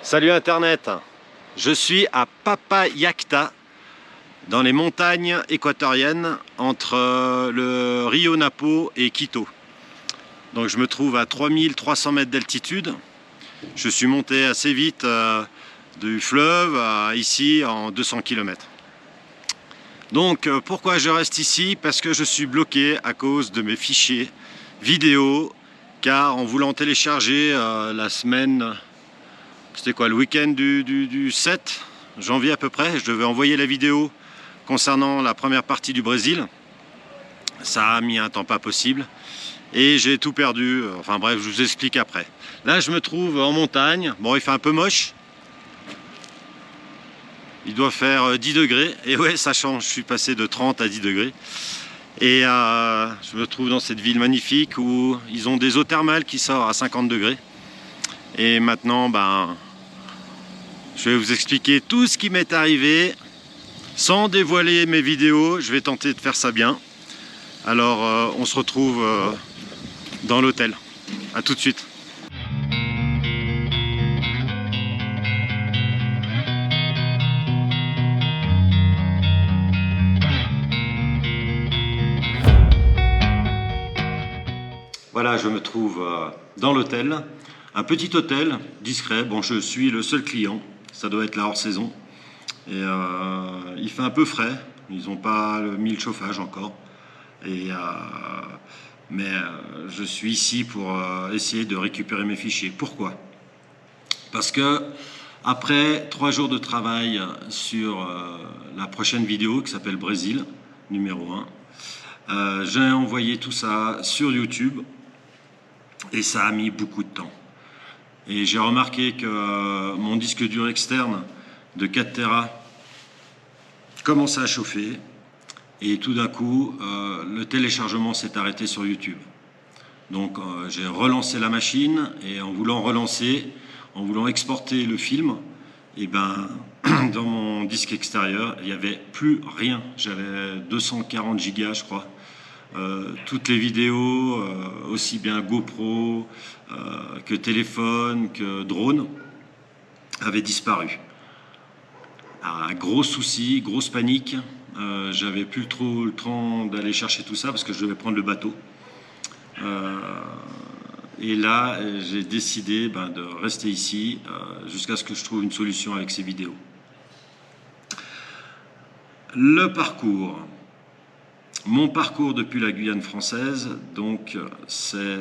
Salut Internet, je suis à Papayacta, dans les montagnes équatoriennes entre le Rio Napo et Quito. Donc je me trouve à 3300 mètres d'altitude. Je suis monté assez vite du fleuve à ici en 200 km. Donc pourquoi je reste ici? Parce que je suis bloqué à cause de mes fichiers vidéo, car en voulant télécharger la semaine, c'était quoi, le week-end du 7 janvier à peu près, je devais envoyer la vidéo concernant la première partie du Brésil. Ça a mis un temps pas possible et j'ai tout perdu. Enfin bref, je vous explique après. Là je me trouve en montagne. Bon, il fait un peu moche, il doit faire 10 degrés et ouais, ça change, je suis passé de 30 à 10 degrés. Et je me trouve dans cette ville magnifique où ils ont des eaux thermales qui sortent à 50 degrés. Et maintenant, je vais vous expliquer tout ce qui m'est arrivé sans dévoiler mes vidéos. Je vais tenter de faire ça bien. Alors, on se retrouve dans l'hôtel. À tout de suite. Voilà, je me trouve dans l'hôtel, un petit hôtel discret. Bon, je suis le seul client, ça doit être la hors saison. Et il fait un peu frais, ils n'ont pas mis le chauffage encore. Mais je suis ici pour essayer de récupérer mes fichiers. Pourquoi? Parce que après 3 jours de travail sur la prochaine vidéo qui s'appelle Brésil, numéro 1, j'ai envoyé tout ça sur YouTube. Et ça a mis beaucoup de temps. Et j'ai remarqué que mon disque dur externe de 4 Tera commençait à chauffer. Et tout d'un coup, le téléchargement s'est arrêté sur YouTube. Donc j'ai relancé la machine et en voulant relancer, en voulant exporter le film, et dans mon disque extérieur, il n'y avait plus rien. J'avais 240 gigas, je crois. Toutes les vidéos, aussi bien GoPro que téléphone, que drone, avaient disparu. Un gros souci, grosse panique. J'avais plus trop le temps d'aller chercher tout ça parce que je devais prendre le bateau. Et là, j'ai décidé de rester ici jusqu'à ce que je trouve une solution avec ces vidéos. Le parcours. Mon parcours depuis la Guyane française, donc c'est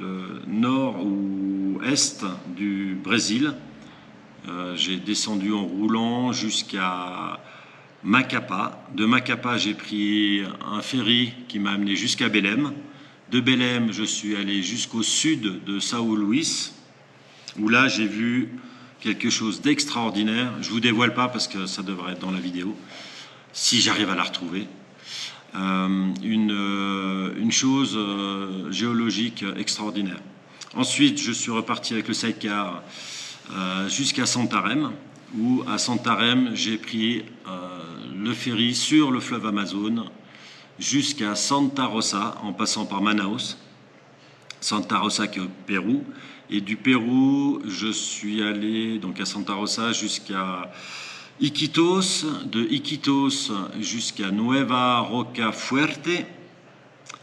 le nord ou est du Brésil. J'ai descendu en roulant jusqu'à Macapá. De Macapá, j'ai pris un ferry qui m'a amené jusqu'à Belém. De Belém, je suis allé jusqu'au sud de São Luís, où là j'ai vu quelque chose d'extraordinaire. Je ne vous dévoile pas parce que ça devrait être dans la vidéo, si j'arrive à la retrouver. Une chose géologique extraordinaire. Ensuite, je suis reparti avec le sidecar jusqu'à Santarém, où à Santarém, j'ai pris le ferry sur le fleuve Amazone jusqu'à Santa Rosa, en passant par Manaus. Santa Rosa qui est au Pérou. Et du Pérou, je suis allé donc à Santa Rosa jusqu'à Iquitos, de Iquitos jusqu'à Nueva Rocafuerte,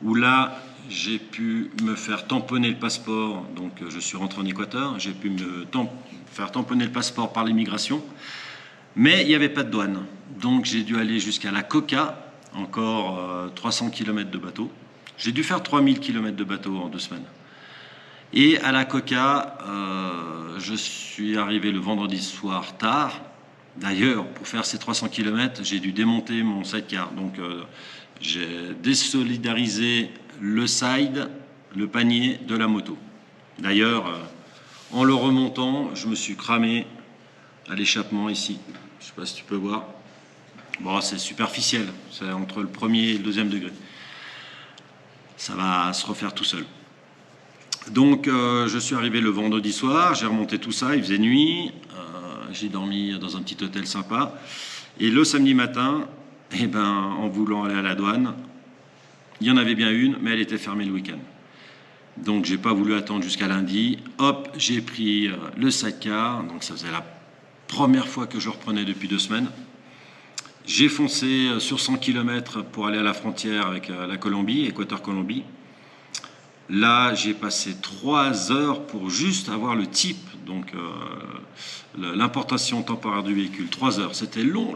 où là j'ai pu me faire tamponner le passeport. Donc je suis rentré en Équateur, j'ai pu me faire tamponner le passeport par l'immigration, mais il n'y avait pas de douane. Donc j'ai dû aller jusqu'à la Coca, encore 300 km de bateau. J'ai dû faire 3000 km de bateau en 2 semaines. Et à la Coca, je suis arrivé le vendredi soir tard. D'ailleurs, pour faire ces 300 km, j'ai dû démonter mon sidecar. Donc, j'ai désolidarisé le side, le panier de la moto. D'ailleurs, en le remontant, je me suis cramé à l'échappement ici. Je ne sais pas si tu peux voir. Bon, c'est superficiel. C'est entre le premier et le 2e degré. Ça va se refaire tout seul. Donc, je suis arrivé le vendredi soir. J'ai remonté tout ça. Il faisait nuit. J'ai dormi dans un petit hôtel sympa. Et le samedi matin, en voulant aller à la douane, il y en avait bien une, mais elle était fermée le week-end. Donc j'ai pas voulu attendre jusqu'à lundi. Hop, j'ai pris le sidecar. Donc ça faisait la première fois que je reprenais depuis 2 semaines. J'ai foncé sur 100 km pour aller à la frontière avec la Colombie, Équateur-Colombie. Là, j'ai passé 3 heures pour juste avoir le type, donc l'importation temporaire du véhicule. 3 heures, c'était long.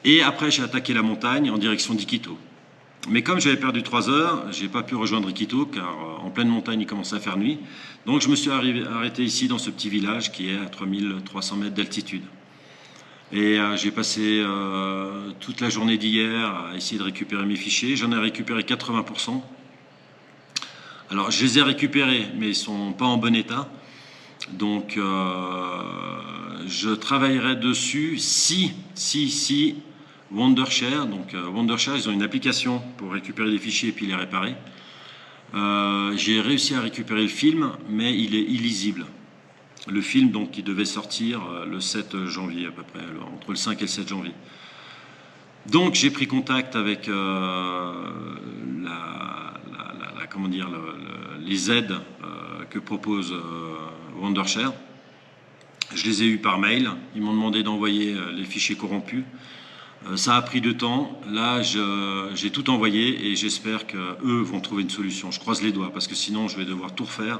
Et après, j'ai attaqué la montagne en direction d'Iquitos. Mais comme j'avais perdu 3 heures, j'ai pas pu rejoindre Iquitos car en pleine montagne, il commençait à faire nuit. Donc je me suis arrêté ici dans ce petit village qui est à 3300 mètres d'altitude. Et j'ai passé toute la journée d'hier à essayer de récupérer mes fichiers. J'en ai récupéré 80%. Alors je les ai récupérés, mais ils ne sont pas en bon état. Donc je travaillerai dessus si Wondershare, donc Wondershare, ils ont une application pour récupérer les fichiers et puis les réparer. J'ai réussi à récupérer le film, mais il est illisible. Le film donc qui devait sortir le 7 janvier à peu près, entre le 5 et le 7 janvier. Donc j'ai pris contact avec les aides que propose Wondershare. Je les ai eus par mail. Ils m'ont demandé d'envoyer les fichiers corrompus. Ça a pris du temps. Là, j'ai tout envoyé et j'espère qu'eux vont trouver une solution. Je croise les doigts parce que sinon, je vais devoir tout refaire.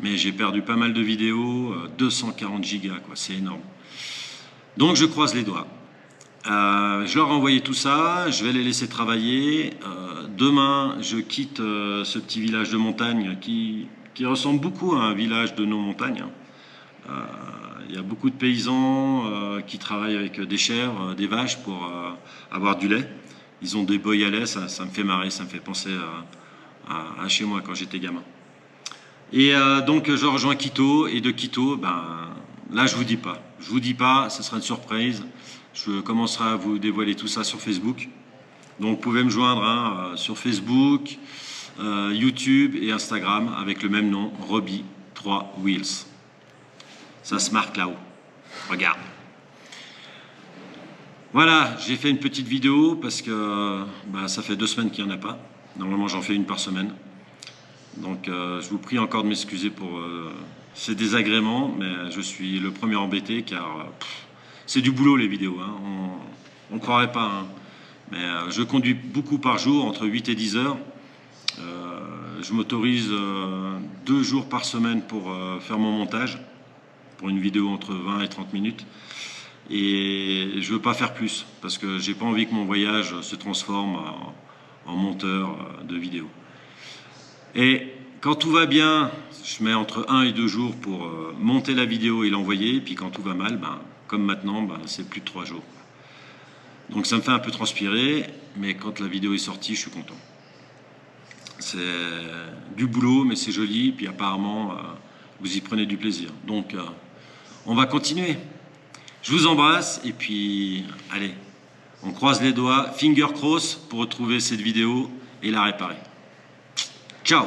Mais j'ai perdu pas mal de vidéos, 240 gigas, quoi, c'est énorme. Donc, je croise les doigts. Je leur ai envoyé tout ça, je vais les laisser travailler. Demain, je quitte ce petit village de montagne qui ressemble beaucoup à un village de nos montagnes. Il y a beaucoup de paysans qui travaillent avec des chèvres, des vaches pour avoir du lait. Ils ont des boys à lait, ça me fait marrer, ça me fait penser à chez moi quand j'étais gamin. Et donc je rejoins Quito, et de Quito, là je vous dis pas, ce sera une surprise. Je commencerai à vous dévoiler tout ça sur Facebook. Donc vous pouvez me joindre sur Facebook, YouTube et Instagram avec le même nom, Roby3Wheels. Ça se marque là-haut. Regarde. Voilà, j'ai fait une petite vidéo parce que ça fait 2 semaines qu'il n'y en a pas. Normalement, j'en fais une par semaine. Donc, je vous prie encore de m'excuser pour ces désagréments, mais je suis le premier embêté car c'est du boulot les vidéos. Hein. On ne croirait pas. Hein. Mais je conduis beaucoup par jour, entre 8 et 10 heures. Je m'autorise 2 jours par semaine pour faire mon montage, pour une vidéo entre 20 et 30 minutes. Et je ne veux pas faire plus, parce que j'ai pas envie que mon voyage se transforme en monteur de vidéos. Et quand tout va bien, je mets entre 1 et 2 jours pour monter la vidéo et l'envoyer. Et puis quand tout va mal, comme maintenant, c'est plus de 3 jours. Donc ça me fait un peu transpirer, mais quand la vidéo est sortie, je suis content. C'est du boulot, mais c'est joli, puis apparemment, vous y prenez du plaisir. Donc, on va continuer. Je vous embrasse, et puis, allez, on croise les doigts, finger cross, pour retrouver cette vidéo et la réparer. Ciao!